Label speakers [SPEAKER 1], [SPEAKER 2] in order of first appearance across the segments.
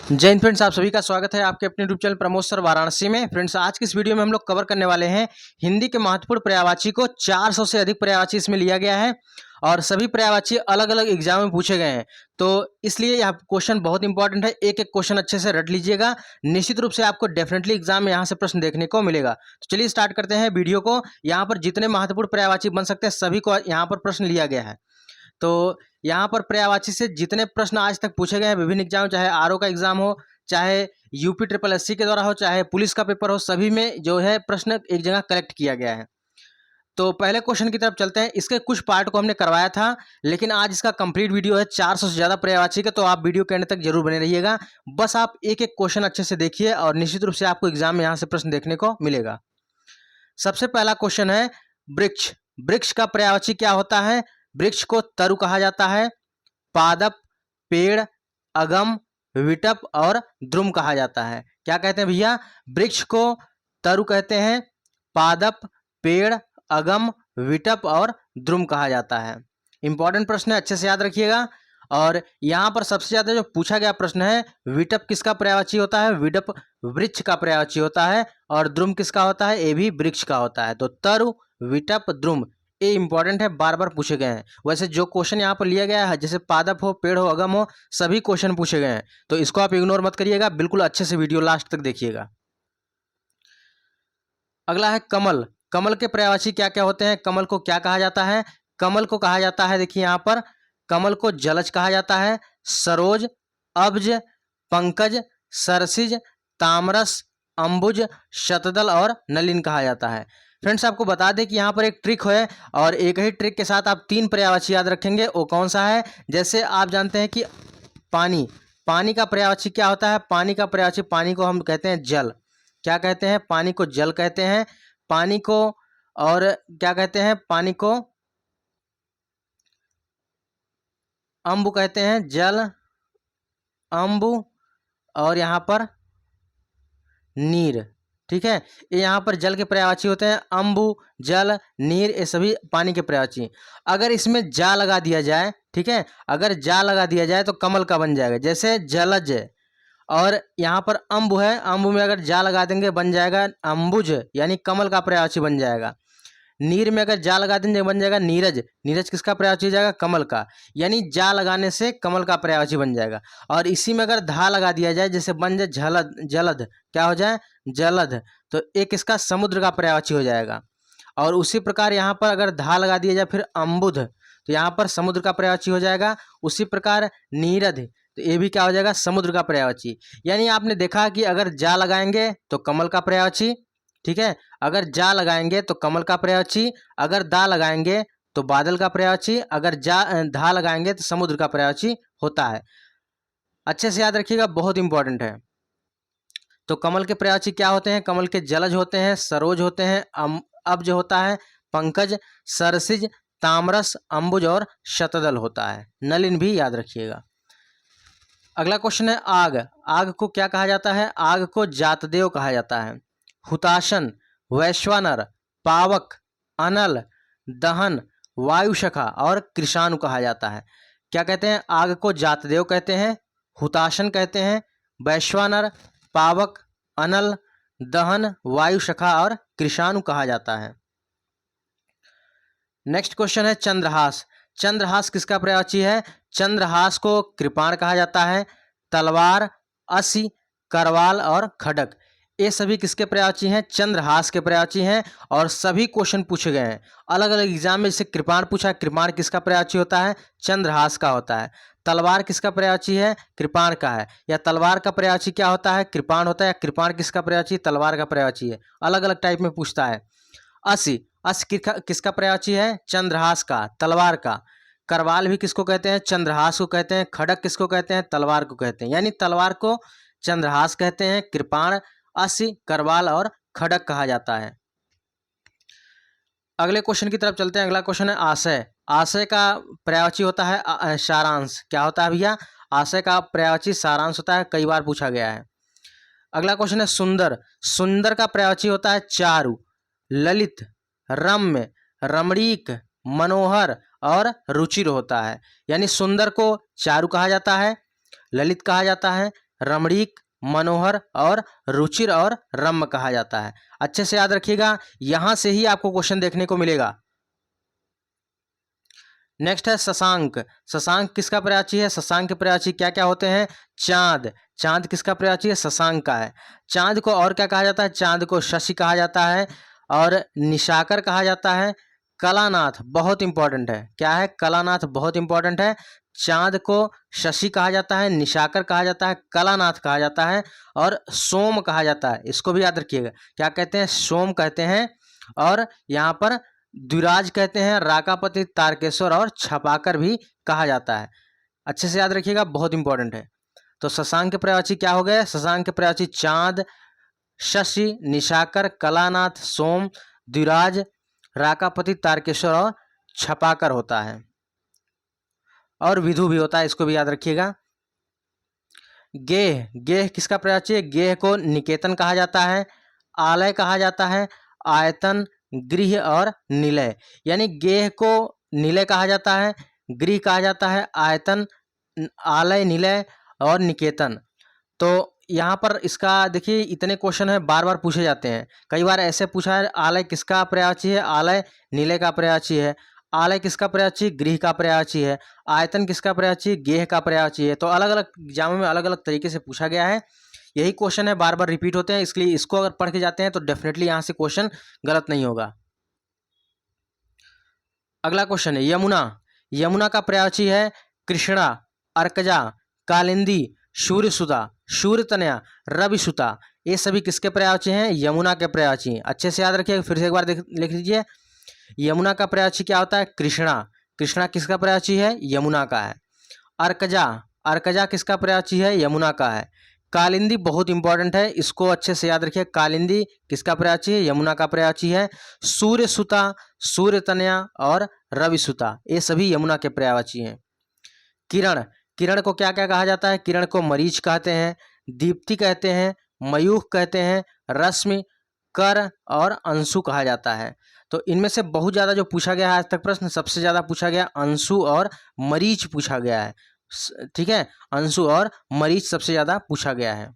[SPEAKER 1] जय हिंद फ्रेंड्स, आप सभी का स्वागत है आपके अपने YouTube channel Pramod sir Varanasi में। फ्रेंड्स, आज की इस वीडियो में हम लोग कवर करने वाले हैं हिंदी के महत्वपूर्ण पर्यायवाची को। 400 से अधिक पर्यायवाची इसमें लिया गया है और सभी पर्यायवाची अलग अलग एग्जाम में पूछे गए हैं, तो इसलिए यह क्वेश्चन बहुत इंपॉर्टेंट है। एक एक क्वेश्चन अच्छे से रट लीजिएगा, निश्चित रूप से आपको डेफिनेटली एग्जाम में यहाँ से प्रश्न देखने को मिलेगा। तो चलिए स्टार्ट करते हैं वीडियो को। यहाँ पर जितने महत्वपूर्ण पर्यायवाची बन सकते हैं सभी को यहाँ पर प्रश्न लिया गया है। तो यहाँ पर पर्यायवाची से जितने प्रश्न आज तक पूछे गए हैं विभिन्न एग्जाम, चाहे आरओ का एग्जाम हो, चाहे यूपी ट्रिपल एससी के द्वारा हो, चाहे पुलिस का पेपर हो, सभी में जो है प्रश्न एक जगह कलेक्ट किया गया है। तो पहले क्वेश्चन की तरफ चलते हैं। इसके कुछ पार्ट को हमने करवाया था, लेकिन आज इसका कंप्लीट वीडियो है 400 से ज़्यादा पर्यायवाची का, तो आप वीडियो के अंत तक जरूर बने रहिएगा। बस आप एक एक क्वेश्चन अच्छे से देखिए और निश्चित रूप से आपको एग्जाम में यहाँ से प्रश्न देखने को मिलेगा। सबसे पहला क्वेश्चन है वृक्ष। वृक्ष का पर्यायवाची क्या होता है? वृक्ष को तरु कहा जाता है, पादप, पेड़, अगम, विटप और द्रुम कहा जाता है। क्या कहते हैं भैया? वृक्ष को तरु कहते हैं, पादप, पेड़, अगम, विटप और द्रुम कहा जाता है। इंपॉर्टेंट प्रश्न है, अच्छे से याद रखिएगा। और यहाँ पर सबसे ज्यादा जो पूछा गया प्रश्न है, विटप किसका पर्यायवाची होता है? विटप वृक्ष का पर्यायवाची होता है। और द्रुम किसका होता है? ये भी वृक्ष का होता है। तो तरु, विटप, द्रुम ये इंपॉर्टेंट है, बार बार पूछे गए हैं। वैसे जो क्वेश्चन यहाँ पर लिया गया है, जैसे पादप हो, पेड़ हो, अगम हो, सभी क्वेश्चन पूछे गए हैं, तो इसको आप इग्नोर मत करिएगा, बिल्कुल अच्छे से वीडियो लास्ट तक देखिएगा। अगला है कमल। कमल के पर्यायवाची क्या क्या होते हैं? कमल को क्या कहा जाता है? कमल को कहा जाता है, देखिए यहाँ पर, कमल को जलज कहा जाता है, सरोज, अब्ज, पंकज, सरसिज, तामरस, अंबुज, शतदल और नलिन कहा जाता है। फ्रेंड्स, आपको बता दें कि यहाँ पर एक ट्रिक है और एक ही ट्रिक के साथ आप 3 पर्यायवाची याद रखेंगे। वो कौन सा है? जैसे आप जानते हैं कि पानी, पानी का पर्यायवाची क्या होता है? पानी का पर्यायवाची, पानी को हम कहते हैं जल। क्या कहते हैं? पानी को जल कहते हैं। पानी को और क्या कहते हैं? पानी को अम्बु कहते हैं, जल, अम्बु और यहाँ पर नीर। ठीक है, ये यहाँ पर जल के पर्यायवाची होते हैं, अम्बु, जल, नीर, ये सभी पानी के पर्यायवाची। अगर इसमें जा लगा दिया जाए, ठीक है, अगर जा लगा दिया जाए तो कमल का बन जाएगा, जैसे जलज। और यहाँ पर अम्बु है, अम्बु में अगर जा लगा देंगे बन जाएगा अम्बुज, यानी कमल का पर्यायवाची बन जाएगा। नीर में अगर जा लगा देंगे बन जाएगा नीरज। नीरज किसका पर्यायवाची हो जाएगा? कमल का, यानी जा लगाने से कमल का पर्यायवाची बन जाएगा। और इसी में अगर धा लगा दिया जाए, जैसे बन जाए झलद, जलद, क्या हो जाए? जलद, तो एक इसका समुद्र का पर्यायवाची हो जाएगा। और उसी प्रकार यहाँ पर अगर धा लगा दिया जाए फिर अम्बुध, तो यहाँ पर समुद्र का पर्यायवाची हो जाएगा। उसी प्रकार नीरद, तो ये भी क्या हो जाएगा? समुद्र का पर्यायवाची। यानी आपने देखा कि अगर जा लगाएंगे तो कमल का पर्यायवाची, ठीक है, अगर जा लगाएंगे तो कमल का पर्यायवाची, अगर दा लगाएंगे तो बादल का पर्यायवाची, अगर जा धा लगाएंगे तो समुद्र का पर्यायवाची होता है। अच्छे से याद रखिएगा, बहुत इंपॉर्टेंट है। तो कमल के पर्यायवाची क्या होते हैं? कमल के जलज होते हैं, सरोज होते हैं, अब्ज होता है, पंकज, सरसिज, तामरस, अंबुज और शतदल होता है। नलिन भी याद रखिएगा। अगला क्वेश्चन है आग। आग को क्या कहा जाता है? आग को जातदेव कहा जाता है। हुताशन, वैश्वानर, पावक, अनल, दहन, वायुशखा और कृषाणु कहा जाता है। क्या कहते हैं? आग को जातदेव कहते हैं, हुताशन कहते हैं, वैश्वानर, पावक, अनल, दहन, वायुशखा और कृषाणु कहा जाता है। नेक्स्ट क्वेश्चन है चंद्रहास। चंद्रहास किसका पर्यायवाची है? चंद्रहास को कृपाण कहा जाता है, तलवार, असी, करवाल और खडक, ये सभी किसके पर्यायवाची हैं? चंद्रहास के पर्यायवाची हैं। और सभी क्वेश्चन पूछे गए हैं अलग अलग एग्जाम में। जैसे कृपाण पूछा, कृपाण किसका पर्यायवाची होता है? चंद्रहास का होता है। तलवार किसका पर्यायवाची है? कृपाण का है। या तलवार का पर्यायवाची क्या होता है? कृपाण होता है। या कृपाण किसका पर्यायवाची? तलवार का पर्यायवाची है। अलग अलग टाइप में पूछता है। असी, अस किसका पर्यायवाची है? चंद्रहास का, तलवार का। करवाल भी किसको कहते हैं? चंद्रहास को कहते हैं। खड़क किसको कहते हैं? तलवार को कहते हैं। यानी तलवार को चंद्रहास कहते हैं, कृपाण, असी, करवाल और खड़क कहा जाता है। अगले क्वेश्चन की तरफ चलते हैं। अगला क्वेश्चन है आशय। आशय का पर्यायवाची होता है सारांश। क्या होता है भैया? आशय का पर्यायवाची सारांश होता है, कई बार पूछा गया है। अगला क्वेश्चन है सुंदर। सुंदर का पर्यायवाची होता है चारु, ललित, रम्य, रमणीक, मनोहर और रुचिर होता है। यानी सुंदर को चारु कहा जाता है, ललित कहा जाता है, रमणीक, मनोहर और रुचिर और रम्य कहा जाता है। अच्छे से याद रखिएगा, यहां से ही आपको क्वेश्चन देखने को मिलेगा। नेक्स्ट है शशांक। शशांक किसका पर्यायवाची है? शशांक के पर्यायवाची क्या क्या होते हैं? चांद। चांद किसका पर्यायवाची है? शशांक का है। चांद को और क्या कहा जाता है? चांद को शशि कहा जाता है और निशाकर कहा जाता है। कलानाथ बहुत इंपॉर्टेंट है। क्या है? कलानाथ बहुत इंपॉर्टेंट है। चांद को शशि कहा जाता है, निशाकर कहा जाता है, कलानाथ कहा जाता है और सोम कहा जाता है। इसको भी याद रखिएगा, क्या कहते हैं? सोम कहते हैं। और यहाँ पर द्विराज कहते हैं, राकापति, तारकेश्वर और छपाकर भी कहा जाता है। अच्छे से याद रखिएगा, बहुत इंपॉर्टेंट है। तो शशांक के पर्यायवाची क्या हो गए? शशांक के पर्यायवाची चांद, शशि, निशाकर, कलानाथ, सोम, द्विराज, राकापति, तारकेश्वर और छपाकर होता है। और विधु भी होता है, इसको भी याद रखिएगा। गेह। गेह किसका पर्यायवाची है? गेह को निकेतन कहा जाता है, आलय कहा जाता है, आयतन, गृह और निलय। यानी गेह को निलय कहा जाता है, गृह कहा जाता है, आयतन, आलय, निलय और निकेतन। तो यहाँ पर इसका देखिए, इतने क्वेश्चन है, बार बार पूछे जाते हैं। कई बार ऐसे पूछा है, आलय किसका पर्यायवाची है? आलय निलय का पर्यायवाची है। आलय किसका पर्यायवाची? गृह का पर्यायवाची है। आयतन किसका पर्यायवाची? गेह का पर्यायवाची है। तो अलग अलग एग्जाम में अलग अलग तरीके से पूछा गया है। यही क्वेश्चन है, बार बार रिपीट होते हैं, इसलिए इसको अगर पढ़ के जाते हैं तो डेफिनेटली यहाँ से क्वेश्चन गलत नहीं होगा। अगला क्वेश्चन है यमुना। यमुना का पर्यायवाची है कृष्णा, अर्कजा, कालिंदी, सूर्यसुता, सूर्यतनया, रविसुता। ये सभी किसके पर्यायवाची हैं? यमुना के पर्यायवाची। अच्छे से याद रखिए, फिर से एक बार लिख लीजिए। यमुना का पर्यायवाची क्या होता है? कृष्णा। कृष्णा किसका पर्यायवाची है? यमुना का है। अर्कजा। अर्कजा किसका पर्यायवाची है? यमुना का है। कालिंदी बहुत इंपॉर्टेंट है, इसको अच्छे से याद रखिए। कालिंदी किसका पर्यायवाची है? यमुना का पर्यायवाची है। सूर्यसुता, सूर्यतनया और रविसुता, ये सभी यमुना के पर्यायवाची हैं। किरण। किरण को क्या क्या कहा जाता है? किरण को मरीच कहते हैं, दीप्ति कहते हैं, मयूख कहते हैं, रश्मि, कर और अंशु कहा जाता है। तो इनमें से बहुत ज़्यादा जो पूछा गया है आज तक प्रश्न, सबसे ज़्यादा पूछा गया अंशु और मरीच पूछा गया है। ठीक है, अंशु और मरीच सबसे ज़्यादा पूछा गया है।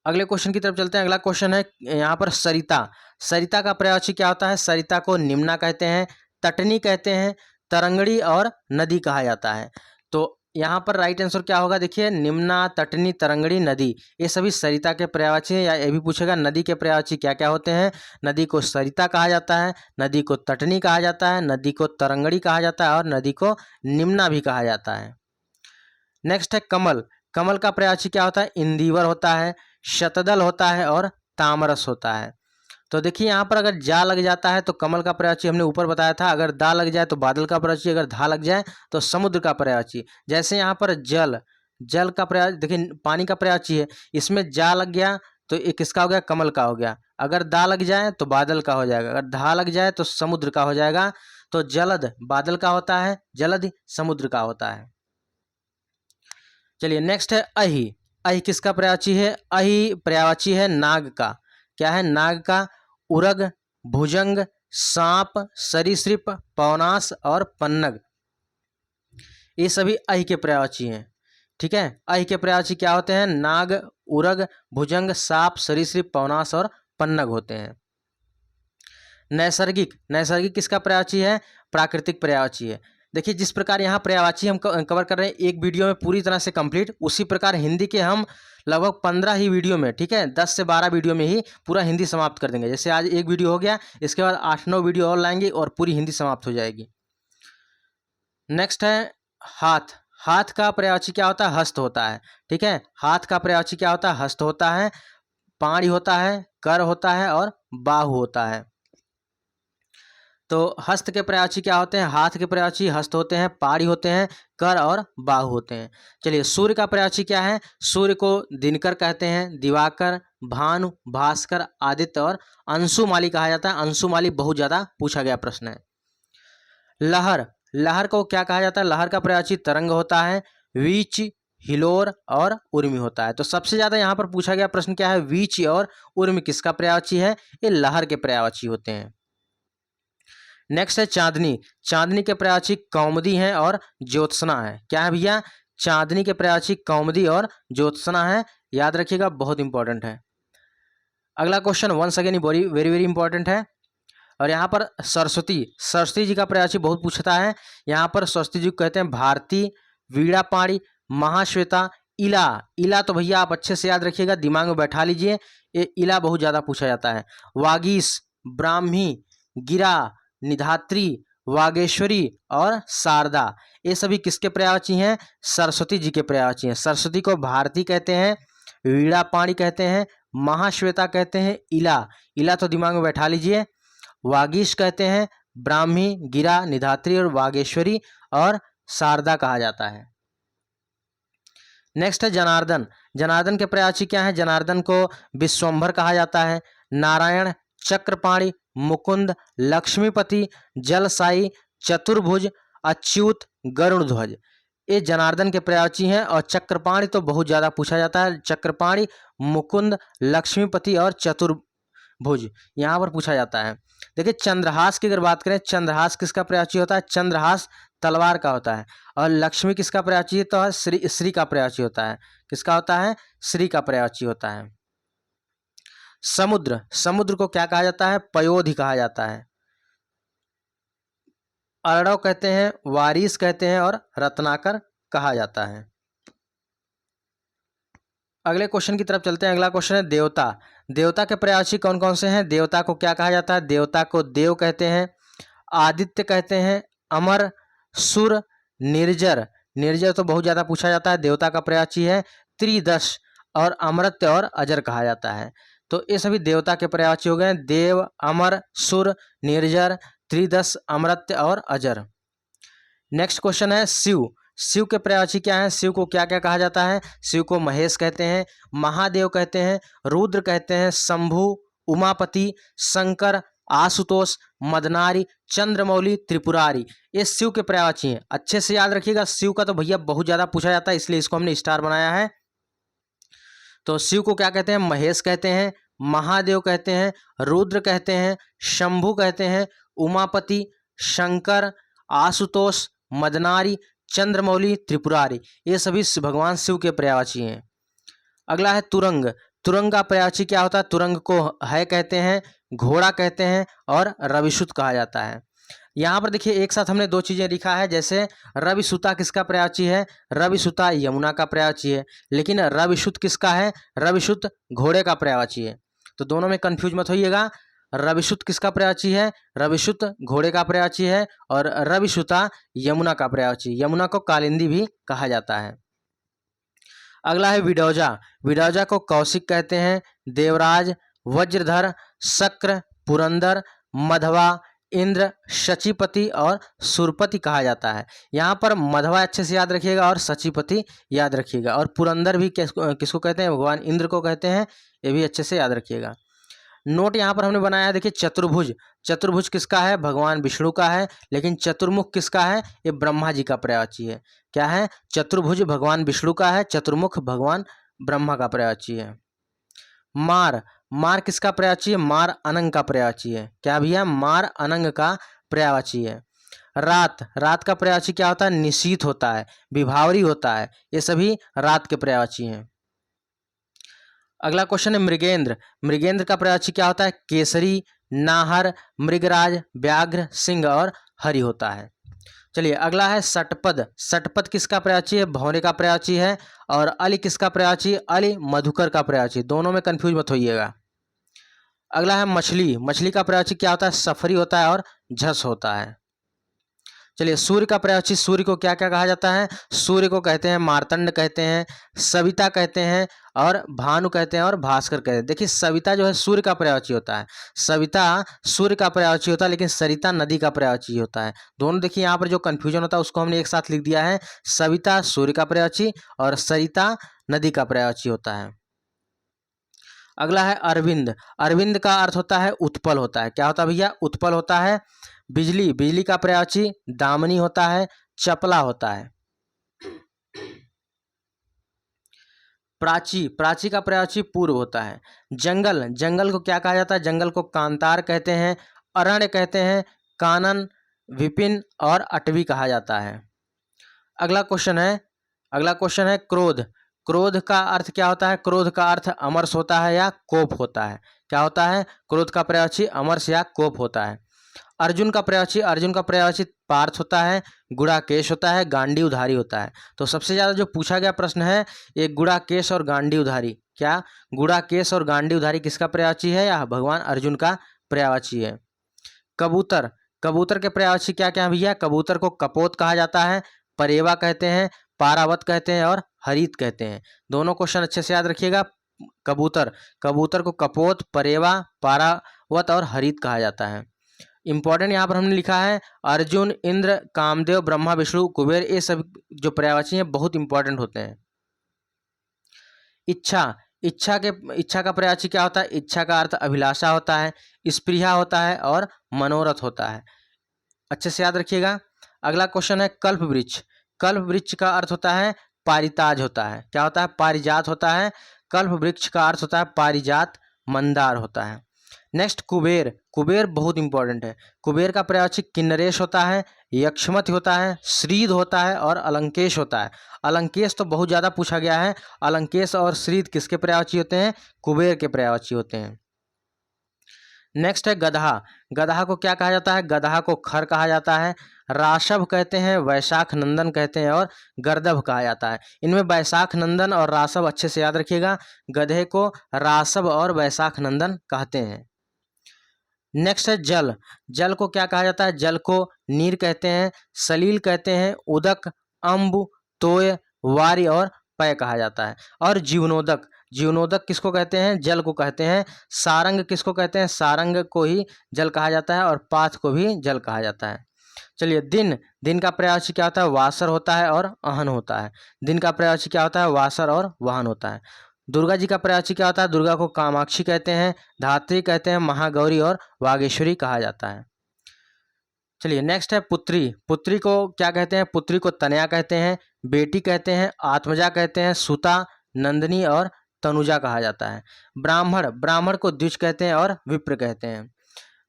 [SPEAKER 1] अगले क्वेश्चन की तरफ चलते हैं। अगला क्वेश्चन है यहाँ पर सरिता। सरिता का पर्यायवाची क्या होता है? सरिता को निम्ना कहते हैं, तटनी कहते हैं, तरंगड़ी और नदी कहा जाता है। तो यहाँ पर राइट आंसर क्या होगा? देखिए, निम्ना, तटनी, तरंगड़ी, नदी, ये सभी सरिता के पर्यायवाची हैं। या ये भी पूछेगा नदी के पर्यायवाची क्या क्या होते हैं? नदी को सरिता कहा जाता है, नदी को तटनी कहा जाता है, नदी को तरंगड़ी कहा जाता है और नदी को निम्ना भी कहा जाता है। नेक्स्ट है कमल। कमल का पर्यायवाची क्या होता है? इंदिवर होता है, शतदल होता है और तामरस होता है। तो देखिए, यहाँ पर अगर जा लग जाता है तो कमल का पर्यायवाची हमने ऊपर बताया था, अगर दा लग जाए तो बादल का पर्यायवाची, अगर धा लग जाए तो समुद्र का पर्यायवाची। जैसे यहाँ पर जल, जल का पर्याय देखिए पानी का पर्यायवाची है, इसमें जा लग गया तो ये किसका हो गया? कमल का हो गया। अगर दा लग जाए तो बादल का हो जाएगा, अगर धा लग जाए तो समुद्र का हो जाएगा। तो जलद बादल का होता है, जलद समुद्र का होता है। चलिए नेक्स्ट है अहि। अहि किसका पर्यायवाची है? अहि पर्यायवाची है नाग का। क्या है? नाग का। उरग, भुजंग, सांप, सरीसृप, पवनास और पन्नग, ये सभी अहि के पर्यायवाची हैं। ठीक है, अहि के पर्यायवाची क्या होते हैं? नाग, उरग, भुजंग, सांप, सरीसृप, पवनास और पन्नग होते हैं। नैसर्गिक। नैसर्गिक किसका पर्यायवाची है? प्राकृतिक पर्यायवाची है। देखिए, जिस प्रकार यहाँ पर्यायवाची हम कवर कर रहे हैं एक वीडियो में पूरी तरह से कंप्लीट, उसी प्रकार हिंदी के हम लगभग 15 ही वीडियो में, ठीक है, 10 से 12 वीडियो में ही पूरा हिंदी समाप्त कर देंगे। जैसे आज एक वीडियो हो गया, इसके बाद 8-9 वीडियो और लाएंगे और पूरी हिंदी समाप्त हो जाएगी। नेक्स्ट है हाथ। हाथ का पर्यायवाची क्या होता है? हस्त होता है। ठीक है, हाथ का पर्यायवाची क्या होता है? हस्त होता है, पाणी होता है, कर होता है और बाहु होता है। तो हस्त के पर्यायवाची क्या होते हैं? हाथ के पर्यायवाची हस्त होते हैं, पाड़ी होते हैं, कर और बाहु होते हैं। चलिए, सूर्य का पर्यायवाची क्या है? सूर्य को दिनकर कहते हैं, दिवाकर, भानु, भास्कर, आदित्य और अंशुमाली कहा जाता है। अंशुमाली बहुत ज़्यादा पूछा गया प्रश्न है। लहर। लहर को क्या कहा जाता है? लहर का पर्यायवाची तरंग होता है, वीच, हिलोर और उर्मी होता है। तो सबसे ज़्यादा यहाँ पर पूछा गया प्रश्न क्या है? वीच और उर्मी किसका पर्यायवाची है? ये लहर के पर्यायवाची होते हैं। नेक्स्ट है चांदनी। चांदनी के पर्यायवाची कौमुदी हैं और ज्योत्सना है। क्या है भैया? चांदनी के पर्यायवाची कौमुदी और ज्योत्सना है, याद रखिएगा, बहुत इंपॉर्टेंट है। अगला question once again very very very important है। और यहाँ पर सरस्वती, सरस्वती जी का पर्यायवाची बहुत पूछता है। यहाँ पर सरस्वती जी को कहते हैं भारती, वीणापाणी, महाश्वेता, इला। इला तो भैया आप अच्छे से याद रखिएगा, दिमाग में बैठा लीजिए, ये इला बहुत ज़्यादा पूछा जाता है। वागीश, ब्राह्मी, गिरा, निधात्री, वागेश्वरी और शारदा, ये सभी किसके पर्यायवाची हैं? सरस्वती जी के पर्यायवाची हैं। सरस्वती को भारती कहते हैं, वीणापाणी कहते हैं, महाश्वेता कहते हैं, इला, इला तो दिमाग में बैठा लीजिए, वागीश कहते हैं, ब्राह्मी, गिरा, निधात्री और वागेश्वरी और शारदा कहा जाता है। नेक्स्ट है जनार्दन। जनार्दन के पर्यायवाची क्या है? जनार्दन को विश्वंभर कहा जाता है, नारायण, चक्रपाणि, मुकुंद, लक्ष्मीपति, जलसाई, चतुर्भुज, अच्युत, गरुड़ध्वज, ये जनार्दन के पर्यायवाची हैं। और चक्रपाणि तो बहुत ज़्यादा पूछा जाता है, चक्रपाणि, मुकुंद, लक्ष्मीपति और चतुर्भुज यहाँ पर पूछा जाता है। देखिए चंद्रहास की अगर बात करें, चंद्रहास किसका पर्यायवाची होता है? चंद्रहास तलवार का होता है। और लक्ष्मी किसका पर्यायवाची तो है? श्री, श्री का पर्यायवाची होता है। किसका होता है? श्री का पर्यायवाची होता है। समुद्र, समुद्र को क्या कहा जाता है? पयोधि कहा जाता है। अर्णव कहते हैं, वारिस कहते हैं और रत्नाकर कहा जाता है। अगले क्वेश्चन की तरफ चलते हैं। अगला क्वेश्चन है देवता। देवता के पर्यायवाची कौन कौन से हैं? देवता को क्या कहा जाता है? देवता को देव कहते हैं, आदित्य कहते हैं, अमर, सुर, निर्जर, निर्जर तो बहुत ज़्यादा पूछा जाता है, देवता का पर्यायवाची है, त्रिदश और अमृत्य और अजर कहा जाता है। तो ये सभी देवता के पर्यायवाची हो गए, देव, अमर, सुर, निर्जर, त्रिदश, अमृत्य और अजर। नेक्स्ट क्वेश्चन है शिव। शिव के पर्यायवाची क्या है? शिव को क्या क्या कहा जाता है? शिव को महेश कहते हैं, महादेव कहते हैं, रुद्र कहते हैं, शंभु, उमापति, शंकर, आशुतोष, मदनारी, चंद्रमौली, त्रिपुरारी, ये शिव के पर्यायवाची हैं। अच्छे से याद रखिएगा, शिव का तो भैया बहुत ज़्यादा पूछा जाता है, इसलिए इसको हमने स्टार बनाया है। तो शिव को क्या कहते हैं? महेश कहते हैं, महादेव कहते हैं, रुद्र कहते हैं, शंभु कहते हैं, उमापति, शंकर, आशुतोष, मदनारी, चंद्रमौली, त्रिपुरारी, ये सभी भगवान शिव के पर्यायवाची हैं। अगला है तुरंग। तुरंग का पर्यायवाची क्या होता है? तुरंग को है कहते हैं, घोड़ा कहते हैं और रविसुत कहा जाता है। यहाँ पर देखिए एक साथ हमने दो चीज़ें लिखा है, जैसे रविसुता किसका पर्यायवाची है? रविसुता यमुना का पर्यायवाची है, लेकिन रविसुत किसका है? रविसुत घोड़े का पर्यायवाची है। तो दोनों में कंफ्यूज मत होइएगा, रविसुत किसका पर्यायवाची है? रविसुत घोड़े का पर्यायवाची है और रविसुता यमुना का पर्यायवाची। यमुना को कालिंदी भी कहा जाता है। अगला है विडौजा। विडौजा को कौशिक कहते हैं, देवराज, वज्रधर, शक्र, पुरंदर, मधवा, इंद्र, शचीपति और सुरपति कहा जाता है। यहाँ पर मधवा अच्छे से याद रखिएगा और शचीपति याद रखिएगा, और पुरंदर भी किसको कहते हैं? भगवान इंद्र को कहते हैं, ये भी अच्छे से याद रखिएगा। नोट यहाँ पर हमने बनाया है, देखिए चतुर्भुज। चतुर्भुज किसका है? भगवान विष्णु का है, लेकिन चतुर्मुख किसका है? ये ब्रह्मा जी का पर्यायवाची है। क्या है? चतुर्भुज भगवान विष्णु का है, चतुर्मुख भगवान ब्रह्मा का पर्यायवाची है। मार, मार किसका पर्यायवाची है? मार अनंग का पर्यायवाची है। क्या भैया? मार अनंग का पर्यायवाची है। रात, रात का पर्यायवाची क्या होता है? निशीथ होता है, विभावरी होता है, ये सभी रात के पर्यायवाची हैं। अगला क्वेश्चन है मृगेंद्र। मृगेंद्र का पर्यायवाची क्या होता है? केसरी, नाहर, मृगराज, व्याघ्र, सिंह और हरि होता है। चलिए अगला है षटपद। षटपद किसका पर्यायवाची है? भौरे का पर्यायवाची है। और अली किसका पर्यायवाची? अली मधुकर का पर्यायवाची। दोनों में कंफ्यूज मत होइएगा। अगला है मछली। मछली का पर्यायवाची क्या होता है? सफरी होता है और झस होता है। चलिए सूर्य का पर्यायवाची, सूर्य को क्या क्या कहा जाता है? सूर्य को कहते हैं मार्तंड कहते हैं, सविता कहते हैं और भानु कहते हैं और भास्कर कहते हैं। देखिए सविता जो है सूर्य का पर्यायवाची होता है, सविता सूर्य का पर्यायवाची होता है, लेकिन सरिता नदी का पर्यायवाची होता है। दोनों देखिए यहाँ पर जो कन्फ्यूजन होता है उसको हमने एक साथ लिख दिया है, सविता सूर्य का पर्यायवाची और सरिता नदी का पर्यायवाची होता है। अगला है अरविंद। अरविंद का अर्थ होता है उत्पल होता है। क्या होता है भैया? उत्पल होता है। बिजली, बिजली का पर्यायवाची दामिनी होता है, चपला होता है। प्राची, प्राची का पर्यायवाची पूर्व होता है। जंगल, जंगल को क्या कहा जाता है? जंगल को कांतार कहते हैं, अरण्य कहते हैं, कानन, विपिन और अटवी कहा जाता है। अगला क्वेश्चन है अगला क्वेश्चन है क्रोध। क्रोध का अर्थ क्या होता है? क्रोध का अर्थ अमर्ष होता है या कोप होता है? क्या होता है? क्रोध का पर्यायवाची अमर्ष या कोप होता है। अर्जुन का पर्यायवाची, अर्जुन का पर्यायवाची पार्थ होता है, गुड़ाकेश होता है, गांडीवधारी होता है। तो सबसे ज्यादा जो पूछा गया प्रश्न है ये गुड़ाकेश और गांडीवधारी। क्या गुड़ाकेश और गांडीवधारी किसका पर्यायवाची है? या भगवान अर्जुन का पर्यायवाची है। कबूतर, कबूतर के पर्यायवाची क्या क्या है भैया? कबूतर को कपोत कहा जाता है, परेवा कहते हैं, पारावत कहते हैं और हरित कहते हैं। दोनों क्वेश्चन अच्छे से याद रखिएगा। कबूतर, कबूतर को कपोत, परेवा, पारावत और हरित कहा जाता है। इंपॉर्टेंट यहाँ पर हमने लिखा है अर्जुन, इंद्र, कामदेव, ब्रह्मा, विष्णु, कुबेर, ये सब जो पर्यायवाची हैं बहुत इंपॉर्टेंट होते हैं। इच्छा, इच्छा का पर्यायवाची क्या होता है? इच्छा का अर्थ अभिलाषा होता है, स्पृहा होता है और मनोरथ होता है। अच्छे से याद रखिएगा। अगला क्वेश्चन है कल्प वृक्ष। कल्प वृक्ष का अर्थ होता है पारिताज होता है। क्या होता है? पारिजात होता है। कल्प वृक्ष का अर्थ होता है पारिजात, मंदार होता है। नेक्स्ट कुबेर, कुबेर बहुत इंपॉर्टेंट है। कुबेर का पर्यायवाची किन्नरेश होता है, यक्षमति होता है, श्रीध होता है और अलंकेश होता है। अलंकेश तो बहुत ज़्यादा पूछा गया है। अलंकेश और श्रीध किसके पर्यायवाची होते हैं? कुबेर के पर्यायवाची होते हैं। नेक्स्ट है गधा। गधा को क्या कहा जाता है? गधा को खर कहा जाता है, राशभ कहते हैं, वैशाख नंदन कहते हैं और गर्दभ कहा जाता है। इनमें वैशाख नंदन और राशभ अच्छे से याद रखिएगा। गधे को राशभ और वैशाख नंदन कहते हैं। नेक्स्ट है जल। जल को क्या कहा जाता है? जल को नीर कहते हैं, सलील कहते हैं, उदक, अम्ब, तोय, वारी और पय कहा जाता है। और जीवनोदक, जीवनोदक किसको कहते हैं? जल को कहते हैं। सारंग किसको कहते हैं? सारंग को ही जल कहा जाता है और पाथ को भी जल कहा जाता है। चलिए दिन, दिन का पर्यायवाची क्या होता है? वासर होता है और अहन होता है। दिन का पर्यायवाची क्या होता है? वासर और वाहन होता है। दुर्गा जी का पर्यायवाची क्या होता है? दुर्गा को कामाक्षी कहते हैं, धात्री कहते हैं, महागौरी और वागेश्वरी कहा जाता है। चलिए नेक्स्ट है पुत्री। पुत्री को क्या कहते हैं? पुत्री को तनया कहते हैं, बेटी कहते हैं, आत्मजा कहते हैं, सुता, नंदिनी और तनुजा कहा जाता है। ब्राह्मण, ब्राह्मण को द्विज कहते हैं और विप्र कहते हैं।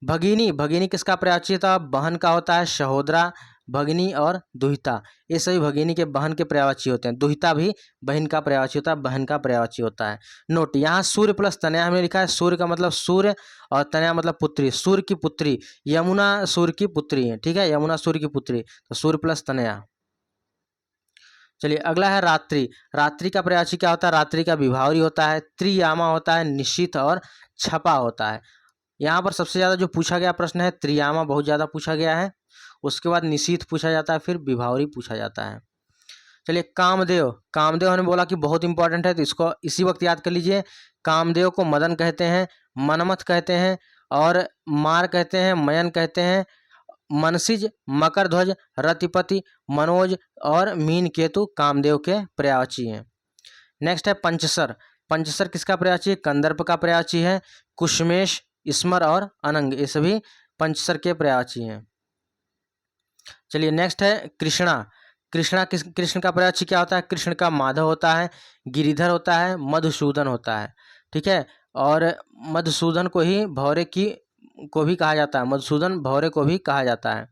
[SPEAKER 1] भगिनी, भगिनी किसका पर्यायवाची होता है? बहन का होता है, सहोदरा, भगिनी और दुहिता, ये सभी भगिनी के बहन के पर्यायवाची होते हैं। दुहिता भी बहन का पर्यायवाची होता है, बहन का पर्यायवाची होता है। नोट, यहाँ सूर्य प्लस तनया हमने लिखा है। सूर्य का मतलब सूर्य और तनया मतलब पुत्री। सूर्य की पुत्री यमुना सूर्य की पुत्री है, ठीक है, यमुना सूर्य की पुत्री, तो सूर्य प्लस तनया। चलिए अगला है रात्रि। रात्रि का पर्यायवाची क्या होता है? रात्रि का विभावरी होता है, त्रियामा होता है, निश्चित और छपा होता है। यहाँ पर सबसे ज़्यादा जो पूछा गया प्रश्न है त्रियामा, बहुत ज़्यादा पूछा गया है। उसके बाद निशीथ पूछा जाता है, फिर विभावरी पूछा जाता है। चलिए कामदेव, कामदेव हमने बोला कि बहुत इंपॉर्टेंट है, तो इसको इसी वक्त याद कर लीजिए। कामदेव को मदन कहते हैं, मनमथ कहते हैं और मार कहते हैं, मयन कहते हैं, मनसिज, मकरध्वज, रतिपति, मनोज और मीन केतु कामदेव के पर्यायवाची हैं। नेक्स्ट है पंचसर। पंचसर किसका पर्यायवाची है? कंदर्प का पर्यायवाची है। कुशमेश, स्मर और अनंग, ये सभी पंचसर के पर्यायवाची हैं। चलिए नेक्स्ट है कृष्णा। कृष्णा कृष्ण का पर्यायवाची क्या होता है? कृष्ण का माधव होता है, गिरिधर होता है, मधुसूदन होता है, ठीक है। और मधुसूदन को ही भौरे की को भी कहा जाता है, मधुसूदन भौरे को भी कहा जाता है।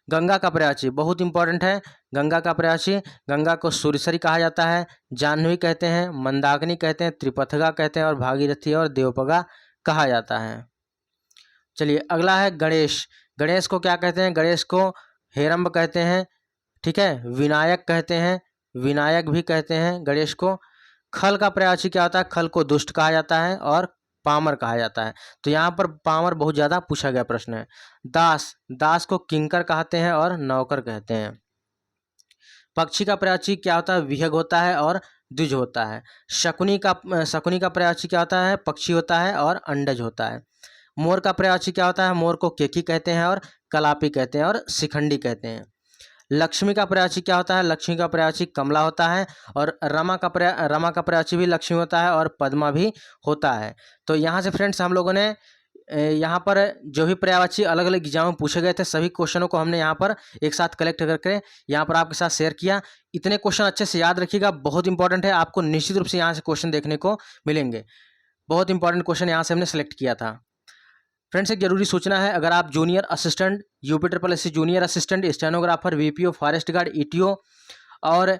[SPEAKER 1] गंगा का पर्यायवाची बहुत इंपॉर्टेंट है। गंगा का पर्यायवाची, गंगा को सूर्यसरी कहा जाता है, जाह्नवी कहते हैं, मंदाकिनी कहते हैं, त्रिपथगा कहते हैं और भागीरथी और देवपगा कहा जाता है। चलिए अगला है गणेश। गणेश को क्या कहते हैं? गणेश को हेरंब कहते हैं, ठीक है, विनायक कहते हैं, विनायक भी कहते हैं गणेश को। खल का पर्यायवाची क्या होता है? खल को दुष्ट कहा जाता है और पामर कहा जाता है। तो यहाँ पर पामर बहुत ज़्यादा पूछा गया प्रश्न है। दास, दास को किंकर कहते हैं और नौकर कहते हैं। पक्षी का पर्यायवाची क्या होता है? विहग होता है और द्विज होता है। शकुनी का पर्यायवाची क्या होता है? पक्षी होता है और अंडज होता है। मोर का पर्यायवाची क्या होता है? मोर को केकी कहते हैं और कलापी कहते हैं और शिखंडी कहते हैं। लक्ष्मी का पर्यायवाची क्या होता है? लक्ष्मी का पर्यायवाची कमला होता है और रमा का पर्यायवाची भी लक्ष्मी होता है और पद्मा भी होता है। तो यहाँ से फ्रेंड्स हम लोगों ने यहाँ पर जो भी पर्यायवाची अलग अलग एग्जाम में पूछे गए थे सभी क्वेश्चनों को हमने यहाँ पर एक साथ कलेक्ट करके यहाँ पर आपके साथ शेयर किया। इतने क्वेश्चन अच्छे से याद रखिएगा, बहुत इंपॉर्टेंट है, आपको निश्चित रूप से यहाँ से क्वेश्चन देखने को मिलेंगे। बहुत इंपॉर्टेंट क्वेश्चन यहाँ से हमने सेलेक्ट किया था। फ्रेंड्स एक जरूरी सूचना है, अगर आप junior assistant, UP SSC junior assistant, stenographer, VPO, forest guard, ETO और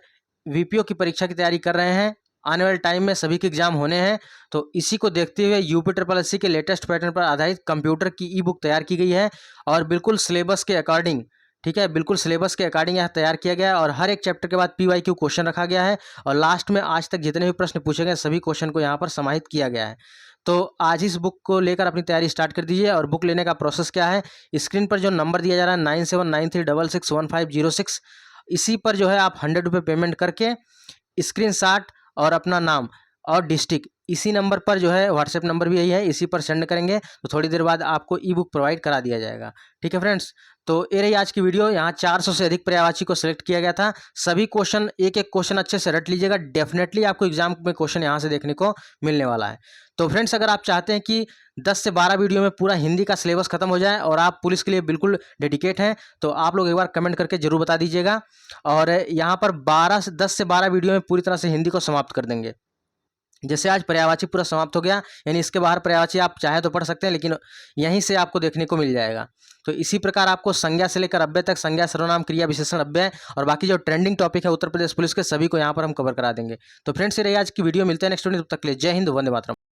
[SPEAKER 1] वीपीओ की परीक्षा की तैयारी कर रहे हैं, आने वाले टाइम में सभी के एग्जाम होने हैं, तो इसी को देखते हुए यूपी के लेटेस्ट पैटर्न पर आधारित कंप्यूटर की ई बुक तैयार की गई है और बिल्कुल सिलेबस के अकॉर्डिंग, ठीक है, बिल्कुल सिलेबस के अकॉर्डिंग यह तैयार किया गया है और हर एक चैप्टर के बाद PYQ क्वेश्चन रखा गया है और लास्ट में आज तक जितने भी प्रश्न पूछे गए सभी क्वेश्चन को यहाँ पर समाहित किया गया है। तो आज इस बुक को लेकर अपनी तैयारी स्टार्ट कर दीजिए। और बुक लेने का प्रोसेस क्या है, स्क्रीन पर जो नंबर दिया जा रहा है 9793661506, इसी पर जो है आप 100 रुपये पेमेंट करके स्क्रीनशॉट और अपना नाम और डिस्ट्रिक्ट इसी नंबर पर जो है, व्हाट्सएप नंबर भी यही है, इसी पर सेंड करेंगे तो थोड़ी देर बाद आपको ई बुक प्रोवाइड करा दिया जाएगा। ठीक है फ्रेंड्स, तो ये रही आज की वीडियो। यहाँ 400 से अधिक पर्यायवाची को सिलेक्ट किया गया था। सभी क्वेश्चन, एक एक क्वेश्चन अच्छे से रट लीजिएगा, डेफिनेटली आपको एग्जाम में क्वेश्चन यहाँ से देखने को मिलने वाला है। तो फ्रेंड्स, अगर आप चाहते हैं कि 10 से 12 वीडियो में पूरा हिंदी का सिलेबस खत्म हो जाए और आप पुलिस के लिए बिल्कुल डेडिकेट हैं, तो आप लोग एक बार कमेंट करके जरूर बता दीजिएगा। और यहाँ पर 10 से 12 वीडियो में पूरी तरह से हिंदी को समाप्त कर देंगे। जैसे आज पर्यायवाची पूरा समाप्त हो गया, यानी इसके बाहर पर्यायवाची आप चाहे तो पढ़ सकते हैं, लेकिन यहीं से आपको देखने को मिल जाएगा। तो इसी प्रकार आपको संज्ञा से लेकर अव्यय तक, संज्ञा, सर्वनाम, क्रिया, विशेषण, अव्यय और बाकी जो ट्रेंडिंग टॉपिक है उत्तर प्रदेश पुलिस के, सभी को यहाँ पर हम कवर करा देंगे। तो फ्रेंड्स, ये रही आज की वीडियो। मिलते हैं नेक्स्ट वीडियो, तब तक के लिए जय हिंद, वंदे मातरम।